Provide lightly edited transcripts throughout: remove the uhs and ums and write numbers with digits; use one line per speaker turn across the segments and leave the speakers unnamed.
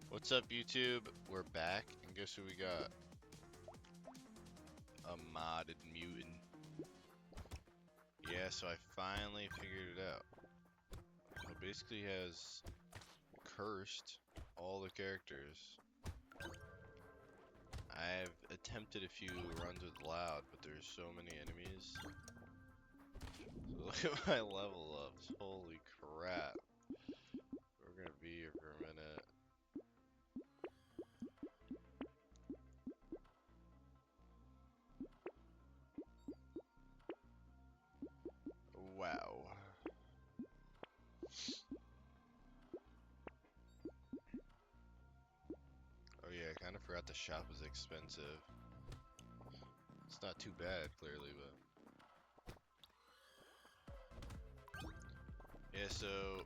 What's up, YouTube? We're back, and guess who we got? A modded mutant. Yeah, so I finally figured it out. So basically, he has cursed all the characters. I've attempted a few runs with Loud, but there's so many enemies. So look at my level ups. Holy crap. We're gonna be here for a minute. Wow. Oh yeah, I kind of forgot the shop was expensive. It's not too bad, clearly, but... Yeah, so...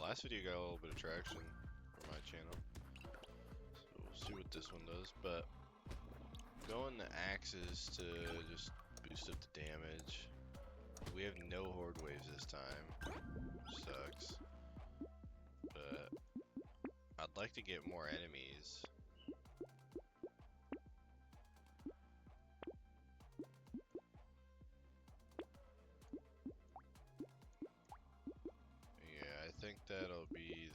last video got a little bit of traction for my channel. So we'll see what this one does, but... going to axes to just boost up the damage. We have no horde waves this time, which sucks. But... I'd like to get more enemies. Yeah, I think that'll be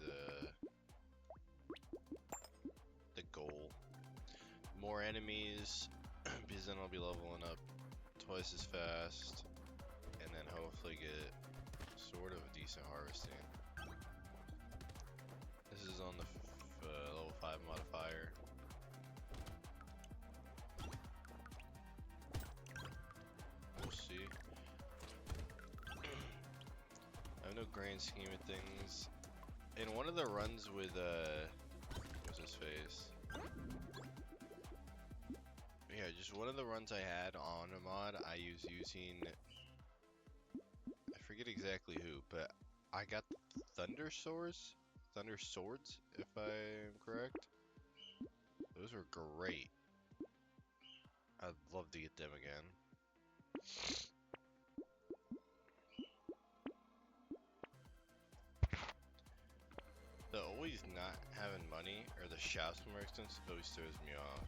the goal. More enemies, because then I'll be leveling up twice as fast, and then hopefully get sort of a decent harvesting. This is on the level 5 modifier. We'll see. I have no grand scheme of things. In one of the runs with, what's his face? Yeah, just one of the runs I had on a mod, I was using, I forget exactly who, but I got Thunder Swords, if I'm correct. Those were great. I'd love to get them again. The always not having money, or the shops more expensive, always throws me off.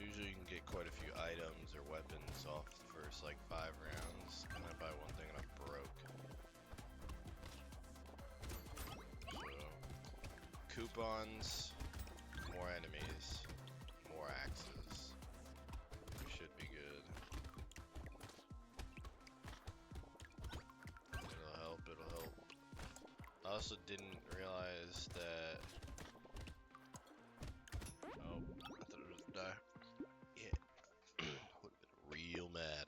Usually you can get quite a few items or weapons off the first like 5 rounds, and I buy one thing and I'm broke. So, coupons, more enemies, more axes. We should be good. It'll help, it'll help. I also didn't realize that... oh, I thought it was gonna die. Yeah, would have been real mad.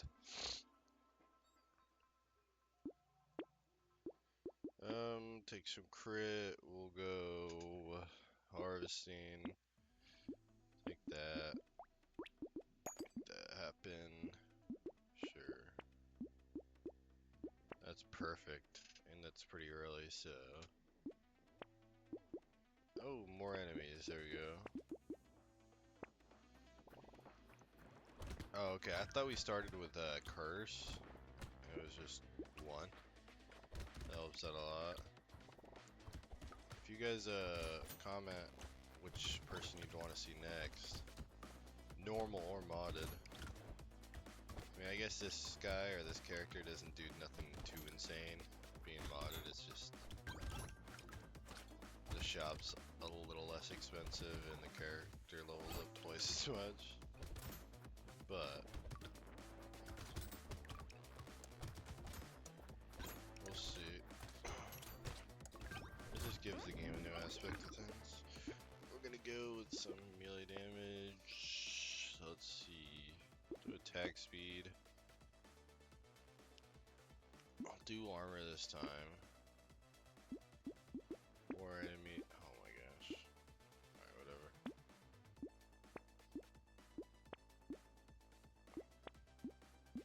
Take some crit, we'll go harvesting, take that, make that happen, sure. That's perfect, and that's pretty early, so. Oh, more enemies, there we go. Oh, okay, I thought we started with a curse. It was just one. That helps out a lot. If you guys comment which person you'd want to see next, normal or modded. I mean, I guess this guy or this character doesn't do nothing too insane. Being modded, it's just the shop's a little less expensive and the character levels up twice as much. But we'll see. It just gives the game a new aspect of things. We're gonna go with some melee damage. So let's see. Do attack speed. I'll do armor this time. More enemy. Oh my gosh. Alright, whatever.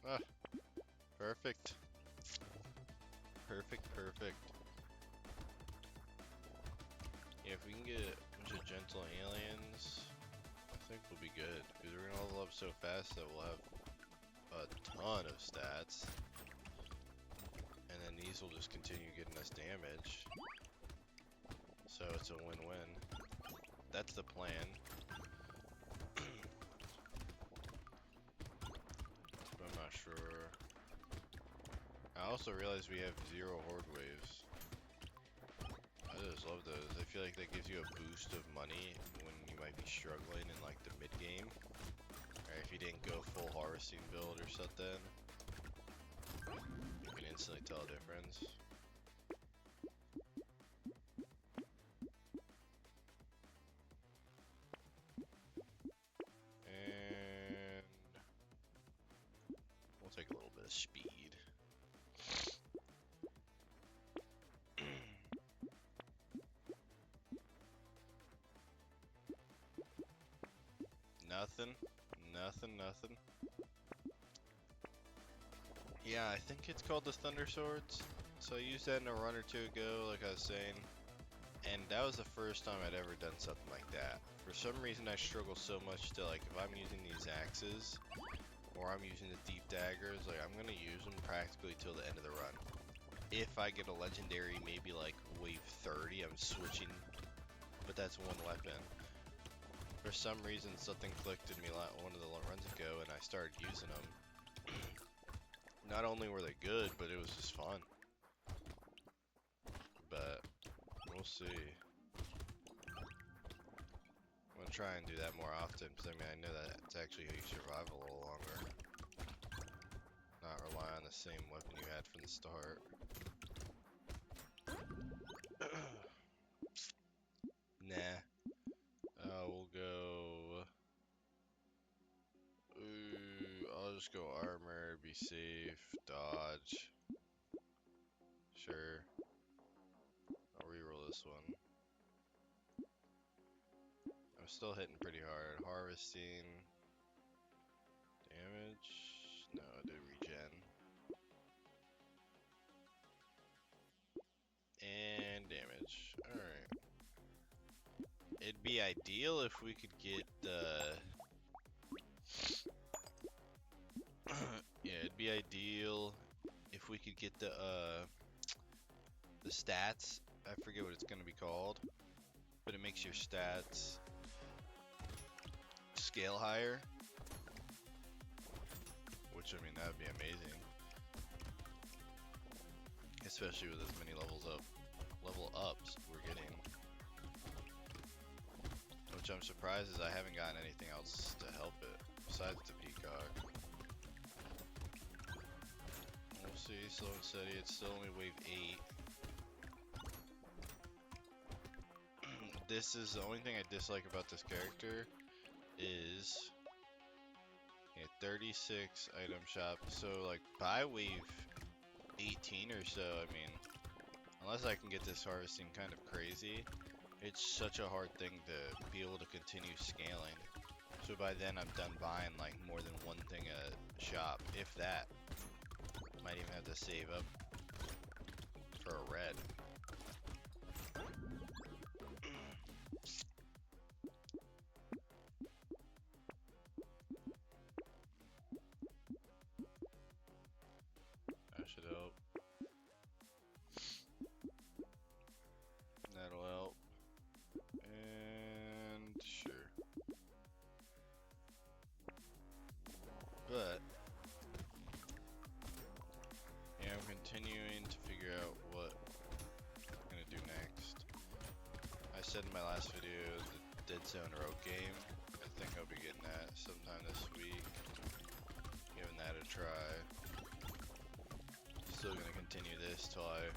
Ah, perfect. Perfect. Yeah, if we can get a bunch of gentle aliens, I think we'll be good. Because we're gonna level up so fast that we'll have a ton of stats. And then these will just continue getting us damage. So it's a win-win. That's the plan. But I'm not sure. I also realized we have 0 horde waves. I just love those. I feel like that gives you a boost of money when you might be struggling in like the mid game. Or if you didn't go full harvesting build or something. You can instantly tell a difference. And we'll take a little bit of speed. Nothing. Nothing. Yeah, I think it's called the Thunder Swords. So I used that in a run or two ago, like I was saying. And that was the first time I'd ever done something like that. For some reason I struggle so much to, like, if I'm using these axes, or I'm using the deep daggers, like, I'm gonna use them practically till the end of the run. If I get a legendary, maybe like wave 30, I'm switching, but that's one weapon. For some reason, something clicked in me one of the runs ago, and I started using them. Not only were they good, but it was just fun. But we'll see. I'm gonna try and do that more often, because I mean, I know that it's actually how you survive a little longer. Not rely on the same weapon you had from the start. Nah. We'll go... Ooh, I'll just go armor, be safe, dodge. Sure. I'll reroll this one. I'm still hitting pretty hard. Harvesting. Damage. No, I did regen. And damage. Alright. It'd be ideal if we could get the... yeah, it'd be ideal if we could get the stats. I forget what it's gonna be called. But it makes your stats scale higher. Which, I mean, that would be amazing. Especially with as many level ups we're getting. Which I'm surprised is I haven't gotten anything else to help it, besides the peacock. We'll see, slow and steady, it's still only wave 8. This is the only thing I dislike about this character is... yeah, 36 item shop, so like by wave 18 or so, I mean, unless I can get this harvesting kind of crazy, it's such a hard thing to be able to continue scaling. So by then I'm done buying like more than one thing a shop, if that. Might even have to save up for a red. That should help. That'll help. And sure. But yeah, I'm continuing to figure out what I'm gonna do next. I said in my last video the Dead Zone Rogue game. I think I'll be getting that sometime this week. Giving that a try. Still gonna continue this till I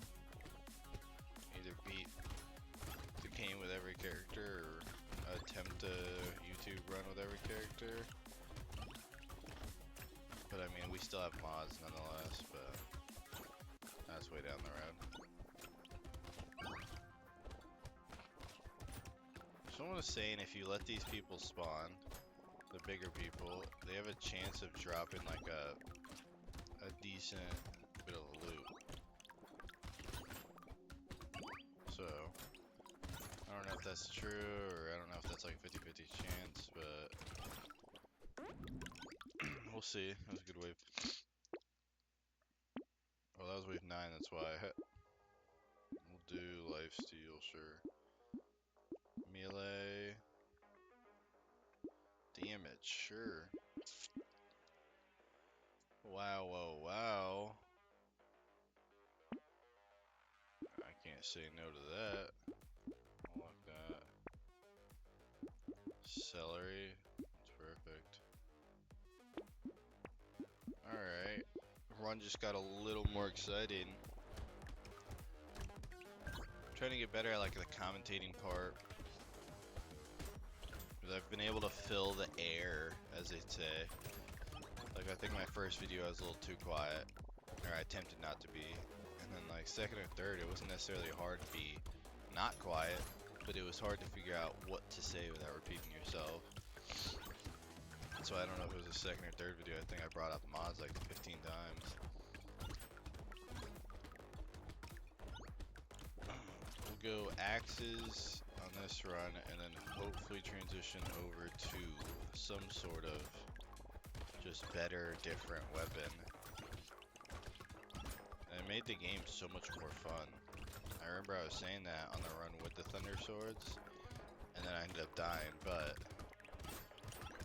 either beat the game with every character or attempt a YouTube run with every character. But I mean, we still have mods nonetheless, but that's way down the road. Someone was saying if you let these people spawn, the bigger people, they have a chance of dropping like a decent bit of loot. So, I don't know if that's true, or I don't know if that's like 50-50 chance, but we'll see. That was a good wave. Oh, that was wave 9, that's why. We'll do lifesteal, sure. Melee. Damage, sure. Wow, whoa, wow. I can't say no to that. Like that. Celery. That's perfect. Alright. Run just got a little more exciting. I'm trying to get better at like the commentating part. Because I've been able to fill the air, as they say. Like I think my first video I was a little too quiet. Or I attempted not to be. And then like second or third, it wasn't necessarily hard to be not quiet, but it was hard to figure out what to say without repeating yourself. So I don't know if it was the second or third video, I think I brought up mods like 15 times. We'll go axes on this run and then hopefully transition over to some sort of just better, different weapon. And it made the game so much more fun. I remember I was saying that on the run with the Thunder Swords, and then I ended up dying, but...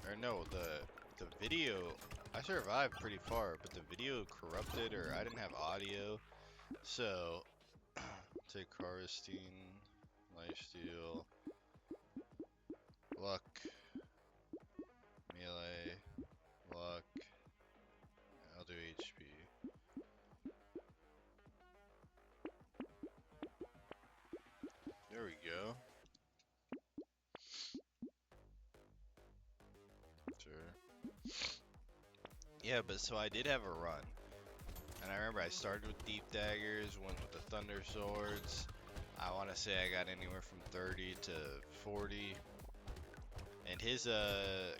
Or no, the video, I survived pretty far, but the video corrupted, or I didn't have audio, so... Take Harvesting, Lifesteal, Luck, Melee, Luck, I'll do HP. There we go. Sure. Yeah, but so I did have a run. And I remember I started with Deep Daggers, went with the Thunder Swords. I want to say I got anywhere from 30 to 40. And his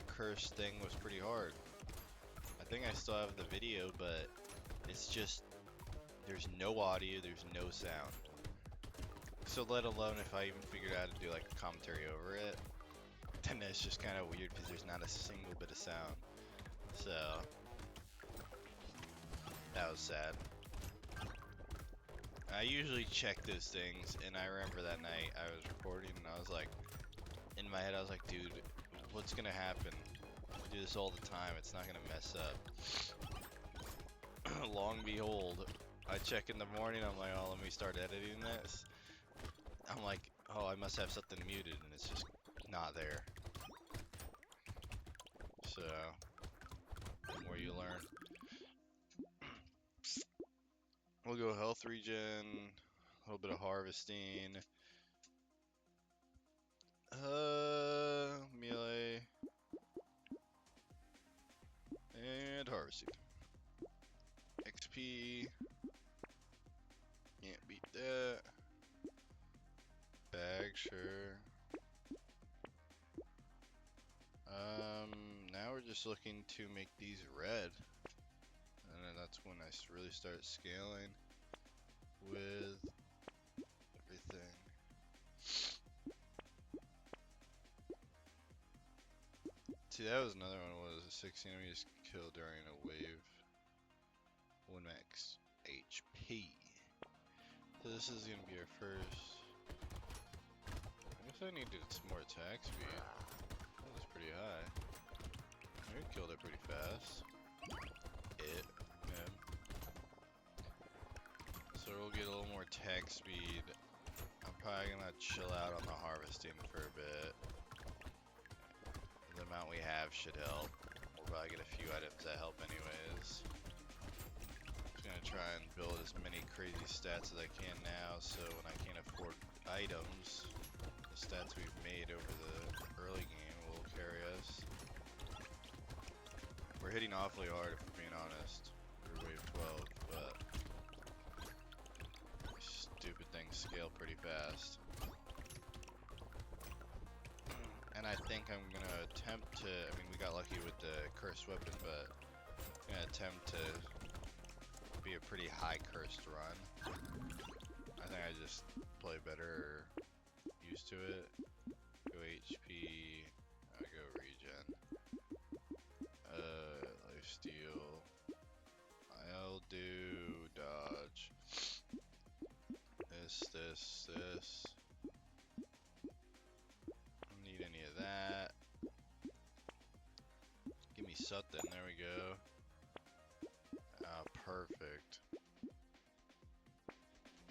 curse thing was pretty hard. I think I still have the video, but it's just, there's no audio, there's no sound. So let alone if I even figured out how to do like a commentary over it, then it's just kind of weird because there's not a single bit of sound. So that was sad. I usually check those things, and I remember that night I was recording and I was like, in my head I was like, dude, what's gonna happen? I do this all the time, it's not gonna mess up. Long behold, I check in the morning, I'm like, oh, let me start editing this. I'm like, oh, I must have something muted, and it's just not there. So, the more you learn. We'll go health regen, a little bit of harvesting. Melee. And harvesting. XP. Can't beat that. Bag, sure. Now we're just looking to make these red. And then that's when I really start scaling with everything. See, that was another one, was a 16 enemies killed during a wave. 1 max HP. So this is gonna be our first. I guess I needed some more attack speed. That was pretty high. We killed it pretty fast. Yeah. So we'll get a little more attack speed. I'm probably gonna chill out on the harvesting for a bit. The amount we have should help. We'll probably get a few items that help anyways. Just gonna try and build as many crazy stats as I can now, so when I can't afford items, the stats we've made over the early game will carry us. We're hitting awfully hard if we're being honest. We're wave 12, but these stupid things scale pretty fast. And I think I'm gonna attempt to, I mean, we got lucky with the cursed weapon, but I'm gonna attempt to be a pretty high cursed run. I think I just play better, or used to it. Go HP, I go regen. Lifesteal. I'll do dodge. This. something. There we go. Ah, perfect.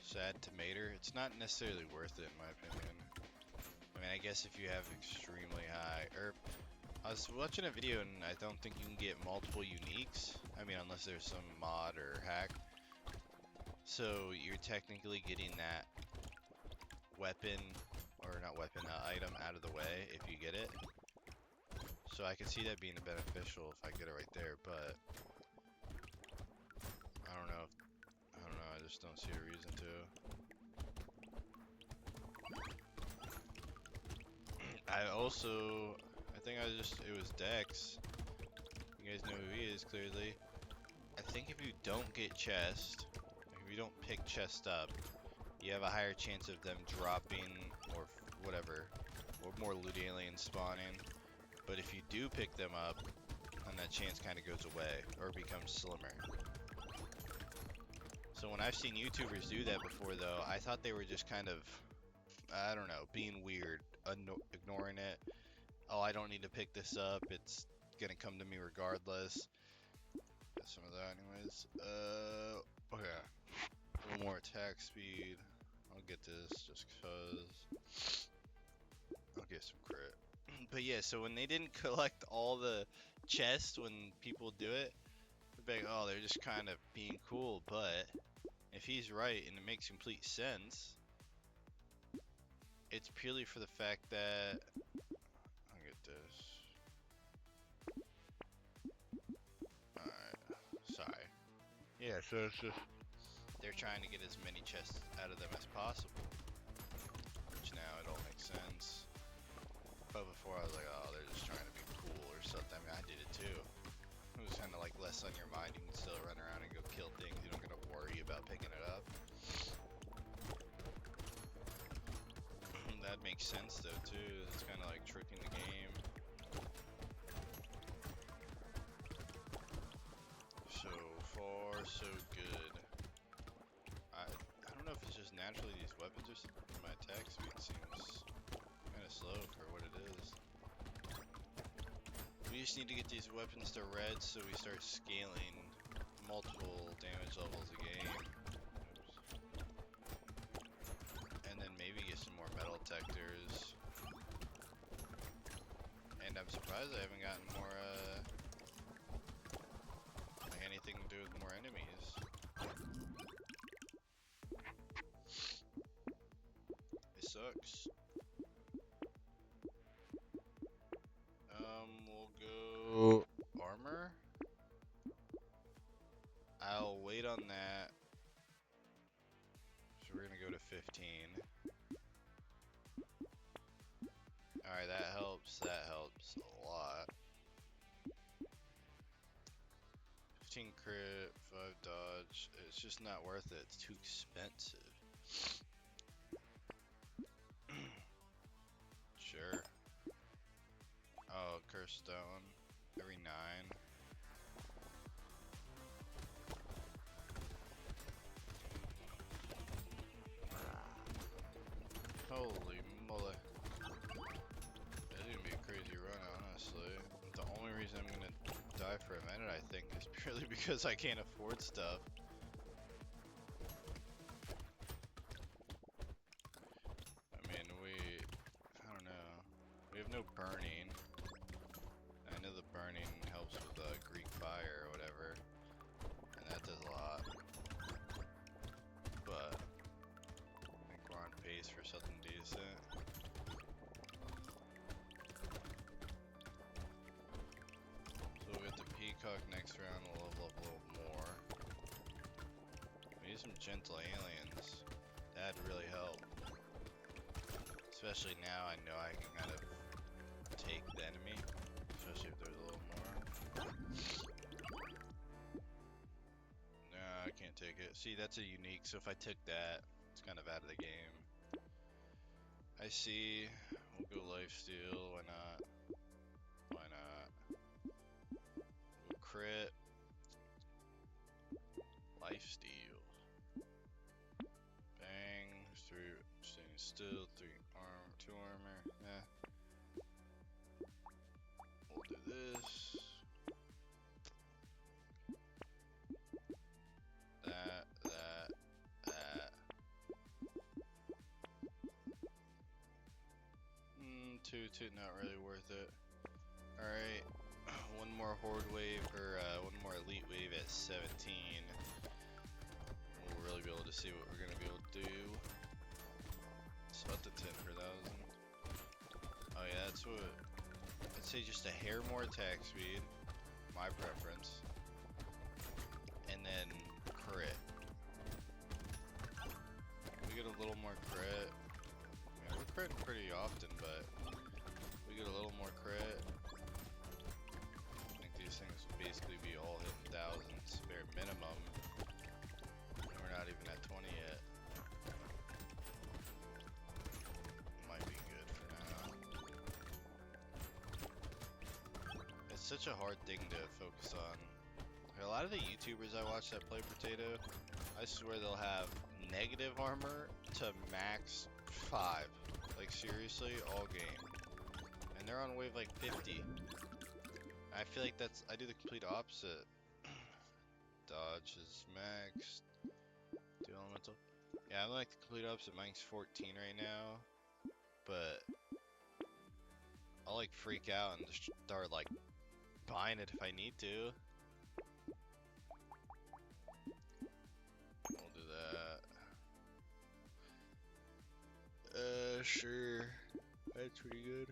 Sad tomato. It's not necessarily worth it in my opinion. I mean, I guess if you have extremely high, I was watching a video and I don't think you can get multiple uniques. I mean, unless there's some mod or hack. So you're technically getting that weapon, or not weapon, item out of the way if you get it. So I can see that being beneficial if I get it right there, but I don't know. I just don't see a reason to. I think it was Dex. You guys know who he is, clearly. I think if you don't get chest, if you don't pick chest up, you have a higher chance of them dropping, or whatever, or more loot aliens spawning. But if you do pick them up, then that chance kind of goes away, or becomes slimmer. So when I've seen YouTubers do that before, though, I thought they were just kind of, I don't know, being weird, ignoring it. Oh, I don't need to pick this up, it's gonna come to me regardless. Got some of that anyways. Okay. A little more attack speed. I'll get this just cause. I'll get some crit. But yeah, so when they didn't collect all the chests when people do it, they're like, oh, they're just kind of being cool, but if he's right and it makes complete sense, it's purely for the fact that I'll get this. Alright. Sorry. Yeah, so it's just they're trying to get as many chests out of them as possible. Which now it all makes sense. But before I was like, oh, they're just trying to be cool or something. I mean, I did it too. It was kind of like less on your mind. You can still run around and go kill things. You don't gotta worry about picking it up. That makes sense though too. It's kind of like tricking the game. So far, so good. I don't know if it's just naturally these weapons are. My attack speed seems kind of slow for what it is. We just need to get these weapons to red so we start scaling multiple damage levels a game. Oops. And then maybe get some more metal detectors. And I'm surprised I haven't gotten more, like anything to do with more enemies. It sucks. We'll go armor. I'll wait on that. So we're gonna go to 15. Alright, that helps a lot. 15 crit, 5 dodge. It's just not worth it. It's too expensive. Sure. Oh, curse stone. Every 9. Holy moly. That's gonna be a crazy run, honestly. The only reason I'm gonna die for a minute, I think, is purely because I can't afford stuff. I mean, I don't know. We have no burning. I know the burning helps with Greek fire or whatever, and that does a lot. But I think we're on pace for something decent. So we'll get the peacock next round. We'll level up a little more. We need some gentle aliens. That'd really help. Especially now I know I can kind of take the enemy. Especially if there's a little more. Nah, I can't take it. See, that's a unique, so if I took that, it's kind of out of the game. I see. We'll go lifesteal. Why not? Why not? We'll crit. Lifesteal. Bang. 3 standing still. 3 armor. 2 armor. Yeah. We'll do this. not really worth it. Alright, one more horde wave, or one more elite wave at 17. We'll really be able to see what we're gonna be able to do. It's about the 10 per thousand. Oh yeah, that's what, I'd say just a hair more attack speed, my preference. And then crit. We get a little more crit. Yeah, we're critting pretty often, but we get a little more crit. I think these things will basically be all hitting thousands, bare minimum. And we're not even at 20 yet. Might be good for now. It's such a hard thing to focus on. A lot of the YouTubers I watch that play Brotato, I swear they'll have negative armor to max 5. Like seriously, all game. And they're on wave like 50. I feel like I do the complete opposite. Dodge is maxed. Do elemental. Yeah, I'm like the complete opposite. Mine's 14 right now. But I'll like freak out and just start like buying it if I need to. We'll do that. Sure. That's pretty good.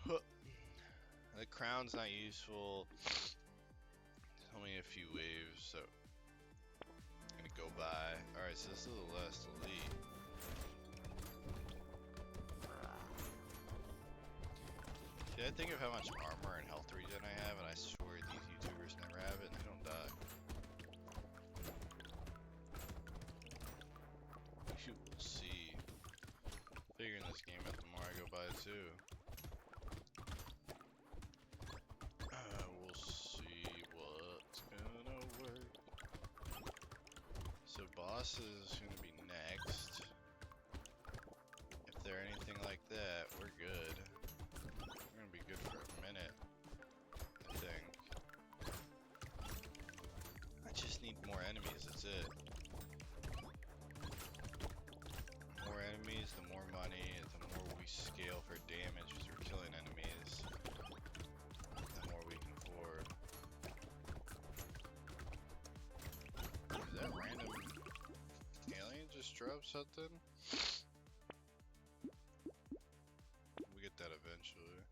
Huh. The crown's not useful. It's only a few waves, so I'm gonna go by. Alright, so this is the last elite. See, I think of how much armor and health regen I have, and I swear these YouTubers never have it, and they don't die. You will see. Figuring this game out the more I go by too. We'll see what's gonna work. So boss is gonna be next. If they're anything like that, we're good. We're gonna be good for a minute, I think. I just need more enemies, that's it. More enemies, the more money, the more we scale for damage because we're killing enemies, the more we can afford. Is that random alien just drop something? We get that eventually.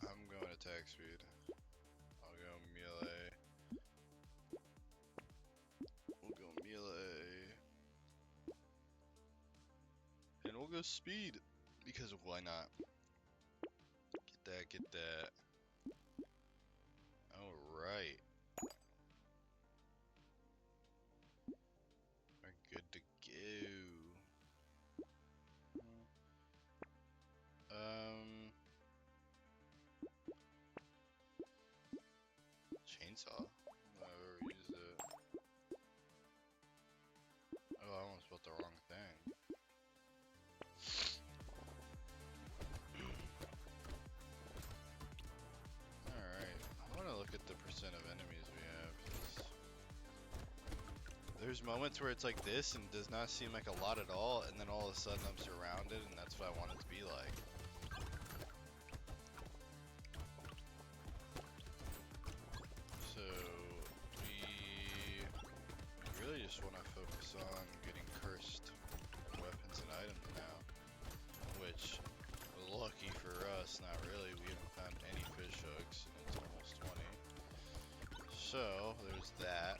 I'm going attack speed. I'll go melee. We'll go melee. And we'll go speed, because why not? Get that. Alright. We're good to go. Chainsaw? I've ever used it. Oh, I almost built the wrong thing. Alright, I want to look at the percent of enemies we have. There's moments where it's like this and does not seem like a lot at all, and then all of a sudden I'm surrounded, and that's what I want it to be like. So, we really just want to focus on getting cursed weapons and items now, which, lucky for us, not really, we haven't found any fish hooks, and it's almost 20. So, there's that.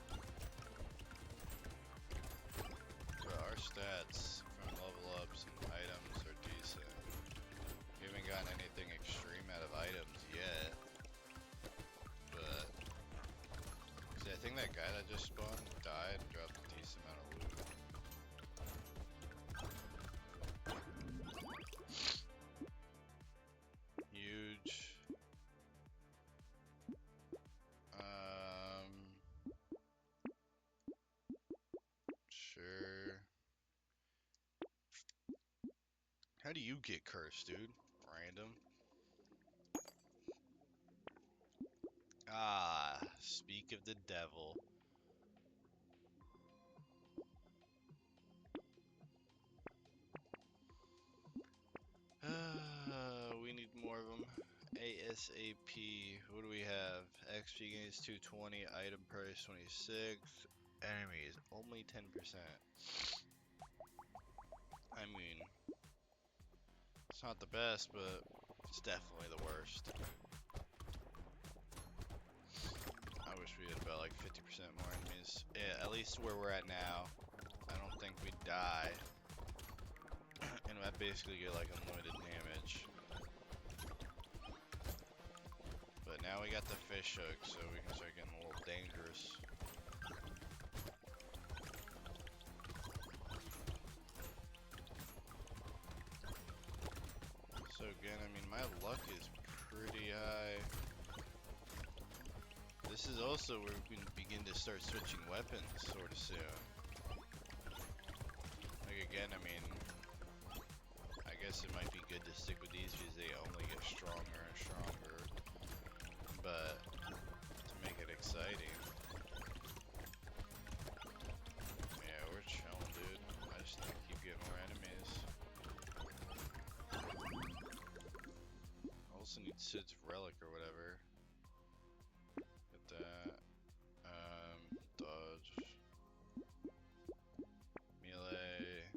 But our stats from level ups and items are decent. We haven't gotten anything extreme out of items yet. But, see, I think that guy that just spawned died and dropped a decent amount of loot. Huge. Sure. How do you get cursed, dude? Random. Ah, speak of the devil. ASAP. What do we have? XP gains 220, item price 26, enemies only 10%. I mean, it's not the best, but it's definitely the worst. I wish we had about like 50% more enemies. Yeah, at least where we're at now, I don't think we'd die. And I basically get like unlimited damage. But now we got the fish hook, so we can start getting a little dangerous. So again, I mean, my luck is pretty high. This is also where we can begin to start switching weapons sort of soon. Like again, I mean, I guess it might be good to stick with these because they only get stronger and stronger. But to make it exciting, yeah, we're chilling, dude. I just need to keep getting more enemies. I also need Sid's relic or whatever. Get that. Dodge. Melee.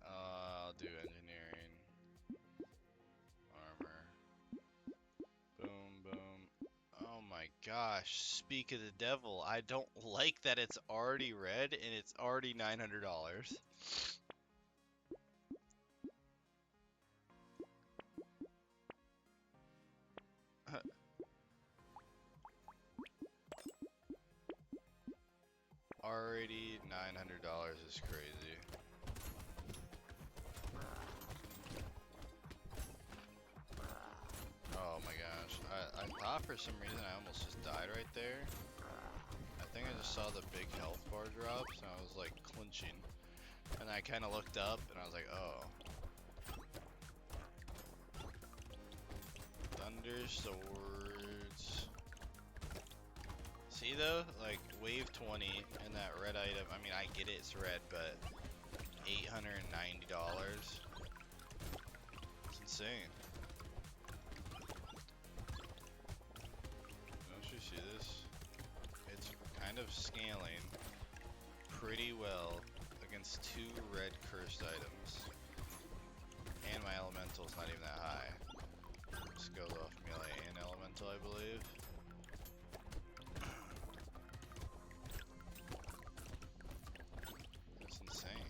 I'll do engineering. Armor. Boom, boom. Oh my gosh, speak of the devil. I don't like that it's already red and it's already $900. Already $900 is crazy. Oh my gosh. I thought for some reason I almost just died right there. I think I just saw the big health bar drops and I was like clinching. And I kind of looked up and I was like, oh. Thunder swords. See though, like wave 20 and that red item, I mean I get it, it's red, but $890? It's insane. Don't you see this? It's kind of scaling pretty well against 2 red cursed items. And my elemental's not even that high. This goes off melee and elemental, I believe. That's insane.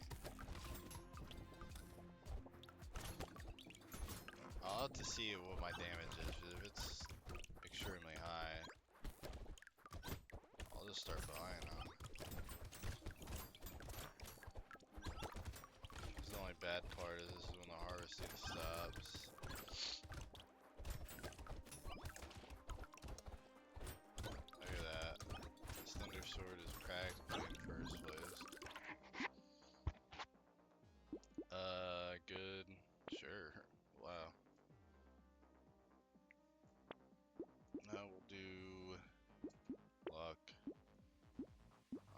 I'll have to see what my damage is. If it's extremely high, I'll just start buying them. The only bad part is this is when the harvesting stops. Look at that. This thunder sword is practically in first place. Good. Sure. Wow. Now we'll do luck,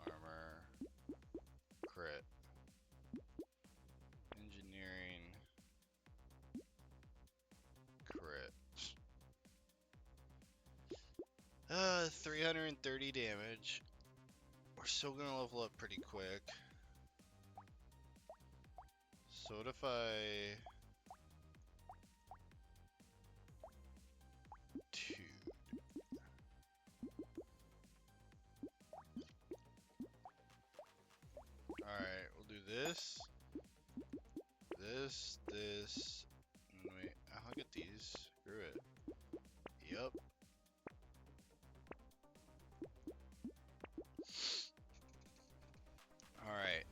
armor, crit, engineering, crit. 330 damage. We're still gonna level up pretty quick. So what if I... Dude. Alright, we'll do this. This. And wait, I'll get these. Screw it. Yup. Alright.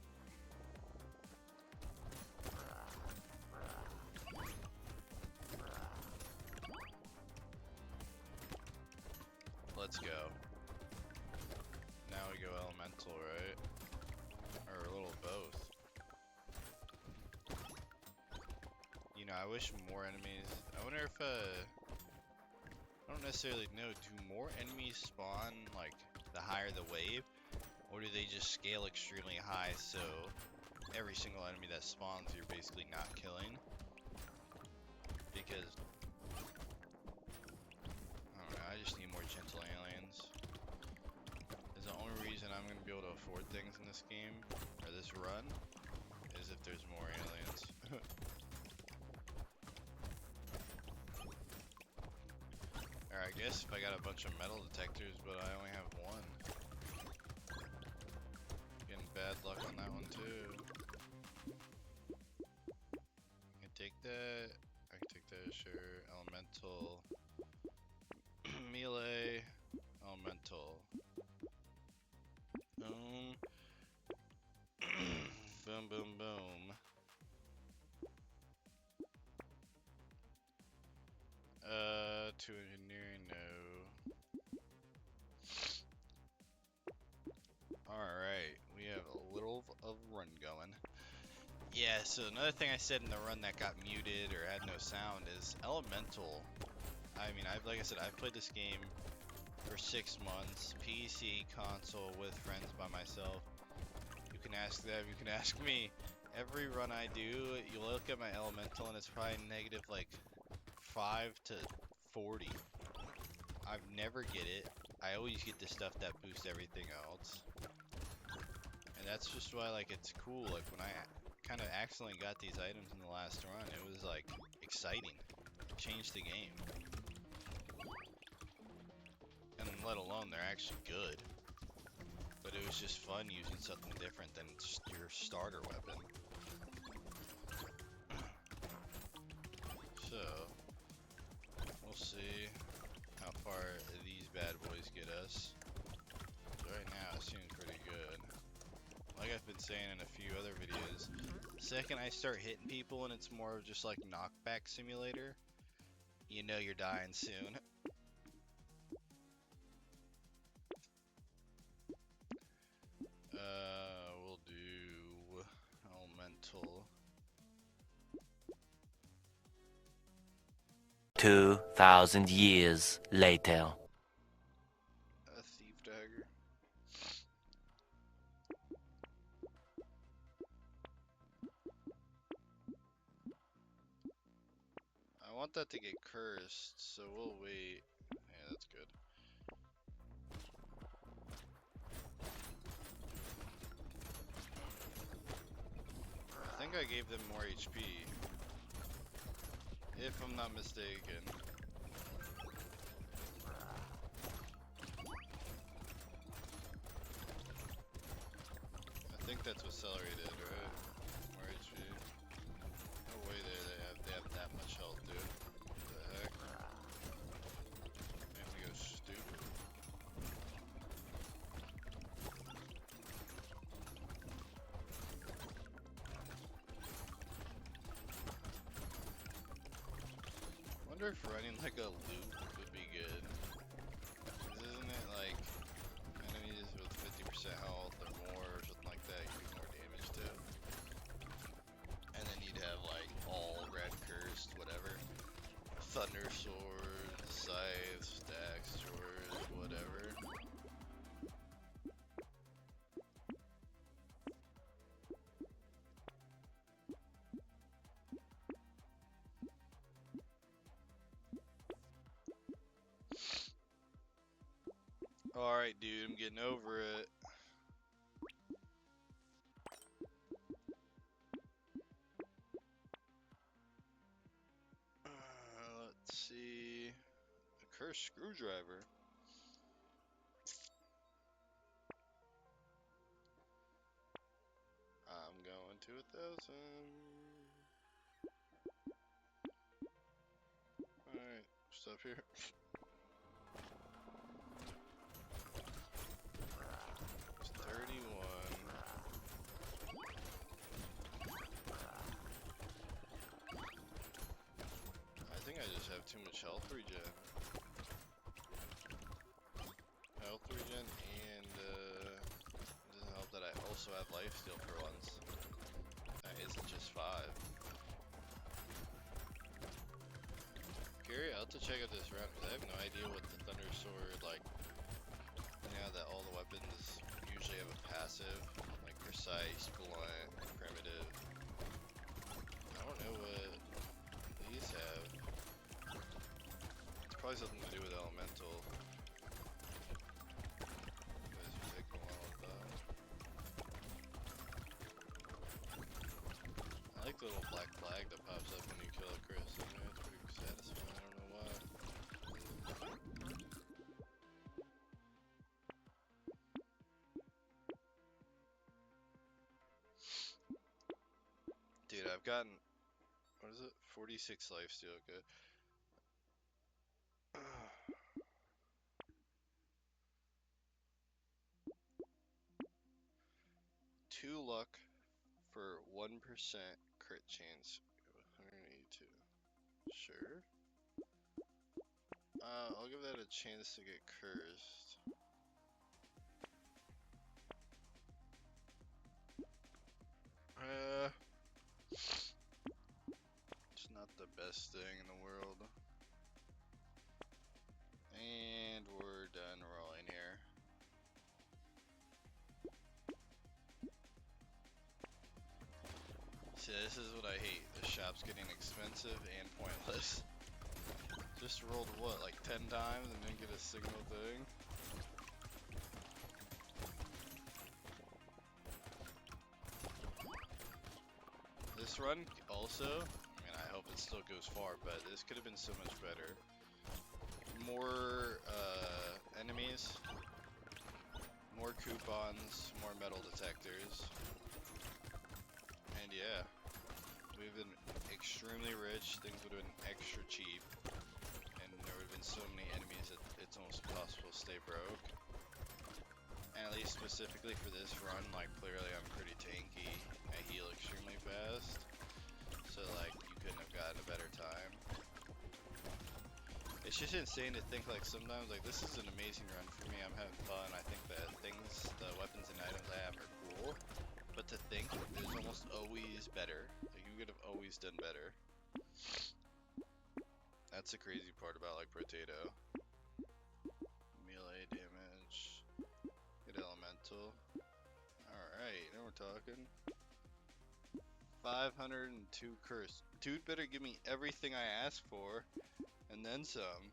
Let's go. Now we go elemental, right? Or a little both. You know, I wish more enemies... I wonder if, I don't necessarily know, do more enemies spawn, like, the higher the wave? Or do they just scale extremely high, so every single enemy that spawns you're basically not killing? Because I'm gonna be able to afford things in this game, or this run, is if there's more aliens. Or I guess if I got a bunch of metal detectors, but I only have one. Getting bad luck on that one too. I can take that. I can take that, sure. Elemental. Melee. Elemental. Boom. Boom, boom, boom. To engineering, no. Alright, we have a little of run going. Yeah, so another thing I said in the run that got muted or had no sound is Elemental. I mean, like I said, I've played this game for 6 months, PC, console, with friends, by myself. You can ask them, you can ask me. Every run I do, you look at my Elemental and it's probably negative like 5 to 40. I never get it. I always get the stuff that boosts everything else. And that's just why, like, it's cool. Like, when I kind of accidentally got these items in the last run, it was, like, exciting. It changed the game. And let alone, they're actually good. But it was just fun using something different than your starter weapon. So, we'll see how far these bad boys get us. Right now, it seems pretty good. Like I've been saying in a few other videos, the second I start hitting people and it's more of just like knockback simulator, you know you're dying soon. We'll do elemental.
2,000 years later.
A thief dagger. I want that to get cursed, so we'll wait. Yeah, that's good. I think I gave them more HP. If I'm not mistaken. I think that's what celery did, right? More HP. No way they have that much health, dude. What the heck? Make me go stupid. Wonder if running like a loop would be good. 'Cause isn't it like enemies with 50% health or more or something like that, you do more damage to? And then you'd have like all red cursed, whatever. Thunder sword, scythe, stack sword, whatever. Alright, dude, I'm getting over it. Let's see. A cursed screwdriver. I'm going to 1,000. Alright, stop here. It's 31. I think I just have too much health regen. Health regen and it doesn't help that I also have lifesteal for once. That isn't just 5. Gary, I'll have to check out this round because I have no idea what the Thunder Sword, like, now that all the weapons usually have a passive, like precise, blunt, primitive. I don't know what these have. It's probably something to do with elemental. Because you take a while to die. little black flag that pops up when you kill a Chris. I mean, it's pretty satisfying. I don't know why. Dude, I've gotten, what is it? 46 lifesteal, okay. 2 luck for 1% crit chance. 182. Sure. I'll give that a chance to get cursed. It's not the best thing in the world. And we're done rolling here. See, this is what I hate. The shop's getting expensive and pointless. Just rolled what, like 10 times and didn't get a single thing? This run also, I mean, I hope it still goes far, but this could have been so much better. More enemies, more coupons, more metal detectors, and yeah, we've been extremely rich. Things would have been extra cheap, and there would have been so many enemies that it's almost impossible to stay broke. And at least specifically for this run, like clearly I'm pretty tanky. I heal extremely fast, so like you couldn't have gotten a better time. It's just insane to think like sometimes like this is an amazing run for me. I'm having fun. I think the things, the weapons and items I have are cool, but to think there's almost always better. Like you could have always done better. That's the crazy part about like Brotato. Melee damage. Get elemental. Alright, now we're talking. 502 curse. Dude better give me everything I asked for, and then some.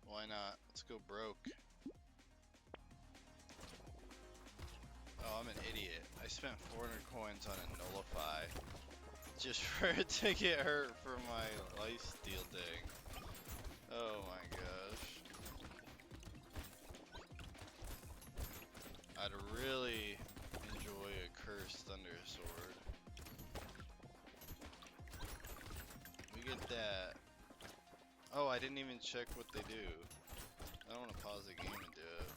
Why not? Let's go broke. Oh, I'm an idiot. I spent 400 coins on a nullify just for it to get hurt for my lifesteal thing. Oh my gosh. I'd really enjoy a cursed thunder sword. We get that. Oh, I didn't even check what they do. I don't want to pause the game and do it.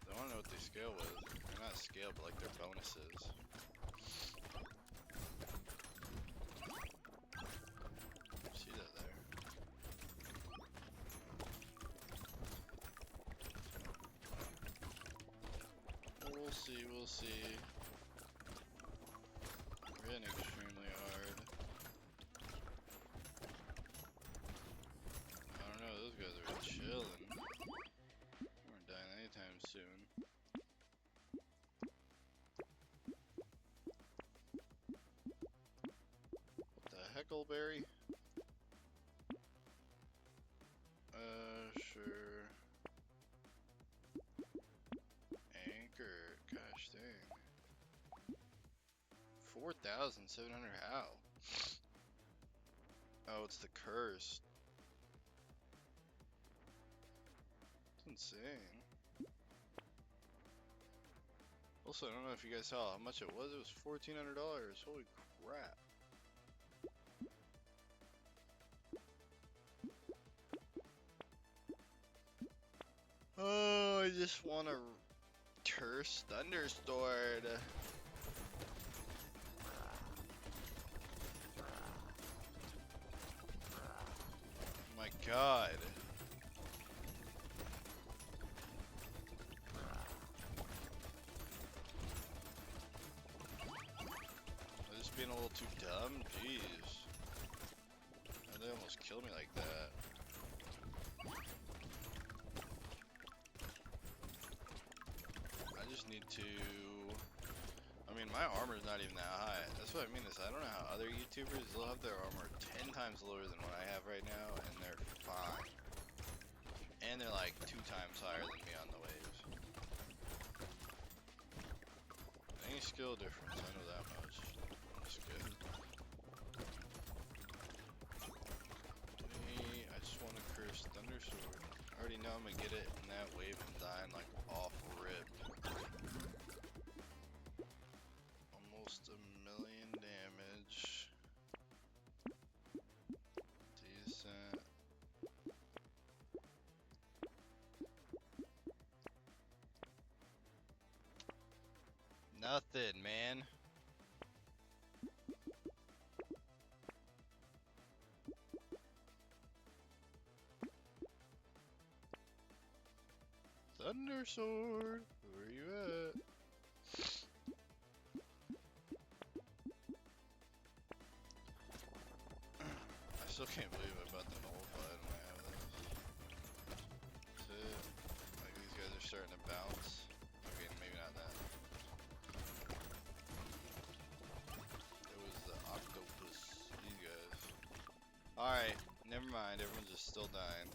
I want to know what they scale with. They're not scale, but like their bonuses. See that there? We'll see, we'll see. We're hitting extremely hard. I don't know, those guys are chilling. We aren't dying anytime soon. What the heckleberry? Sure. Anchor, gosh dang. 4,700, how? Oh, it's the curse. It's insane. Also, I don't know if you guys saw how much it was. It was $1,400. Holy crap. Oh, I just want a curse thundersword. My god. I'm just being a little too dumb? Jeez. Oh, they almost killed me like that. I just need to... I mean, My armor's not even that high. That's what I mean is I don't know how other YouTubers, they'll have their armor 10 times lower than what I have right now, and they're fine. And they're like 2 times higher than me on the waves. Any skill difference, I know that much. That's good. Hey, I just want to curse Thunder Sword. I already know I'm gonna get it in that wave and dying like off rip. Almost a million damage. Decent. Nothing, man. Thunder Sword, where you at? I still can't believe I bought the nullified when I have this. That's it. Like these guys are starting to bounce. Okay, maybe not that. It was the octopus. These guys. Alright, never mind. Everyone's just still dying.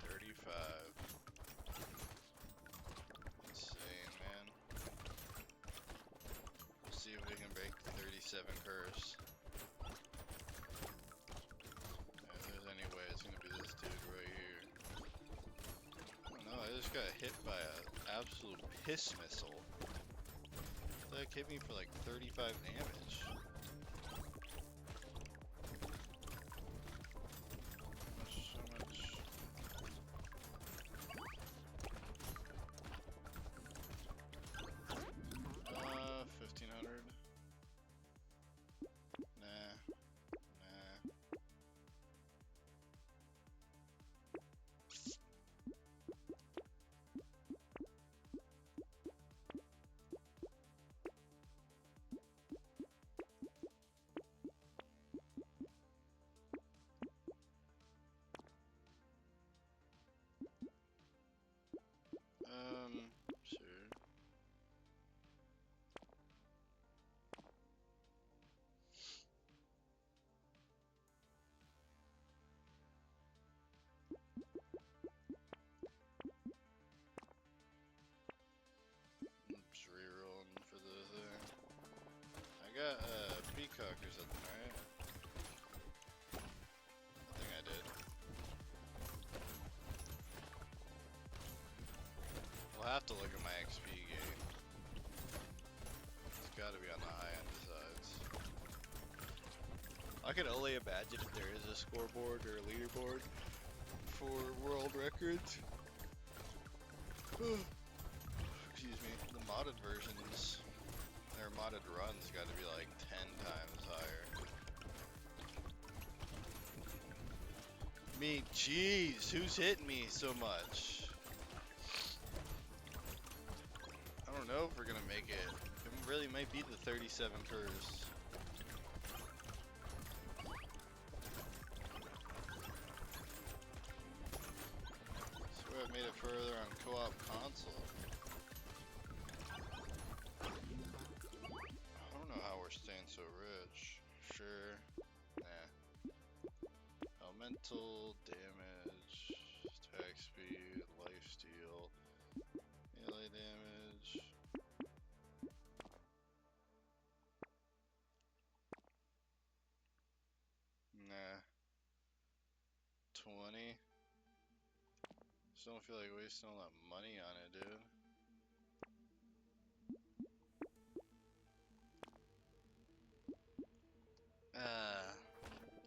35. Insane, man. We'll see if we can break the 37 curse. If there's any way, it's gonna be this dude right here. Oh no, I just got hit by an absolute piss missile. That hit me for like 35 damage. So much. 1500. Nah. Sure. Just rerolling for the thing. I got peacock or something, right? I think I did. We'll have to look at my XP gain. It's gotta be on the high end besides. I could only imagine if there is a scoreboard or a leaderboard for world records. Excuse me. The modded versions, their modded runs gotta be like 10 times higher. Me, jeez, who's hitting me so much? I don't know if we're gonna make it. It really might be the 37 curse. Swear I've made it further on co-op console. I don't know how we're staying so rich. Sure. Nah. Elemental, damage, attack speed, lifesteal, melee damage. Nah. 20. Still don't feel like wasting all that money on it, dude.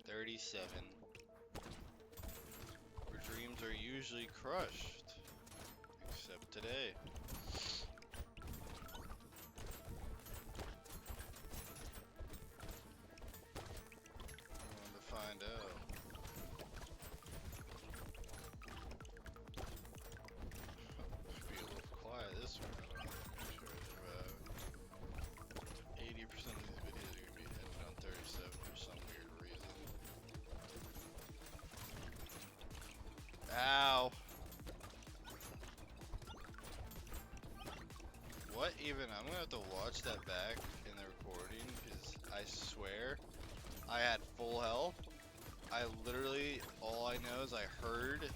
37. Where dreams are usually crushed. Except today. I wanted to find out. Be a little quiet this one. I'm sure it's about 80% of these videos are gonna be ending on 37 for some weird reason. Ow! even, I'm gonna have to watch that back in the recording, because I swear I had full health. I literally, all I know is I heard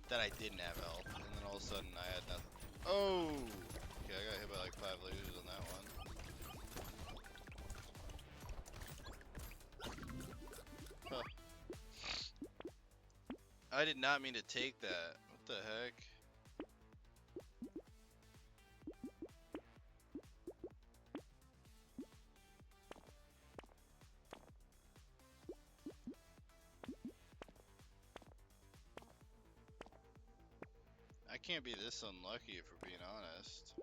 that I didn't have health, and then all of a sudden I had nothing. Oh! Okay, I got hit by like 5 lasers on that one. Huh. I did not mean to take that. What the heck? I can't be this unlucky if we're being honest.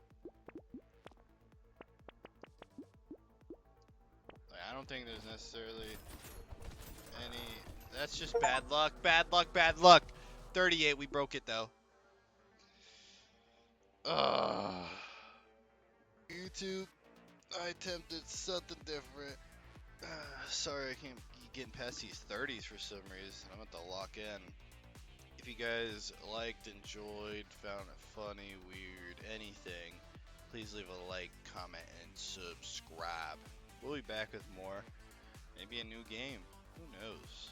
Like, I don't think there's necessarily any... That's just bad luck, bad luck, bad luck! 38, we broke it though. Ugh. YouTube, I attempted something different. Sorry, I can't keep getting past these 30s for some reason. I'm about to lock in. If you guys liked, enjoyed, found it funny, weird, anything, please leave a like, comment, and subscribe. We'll be back with more. Maybe a new game. Who knows?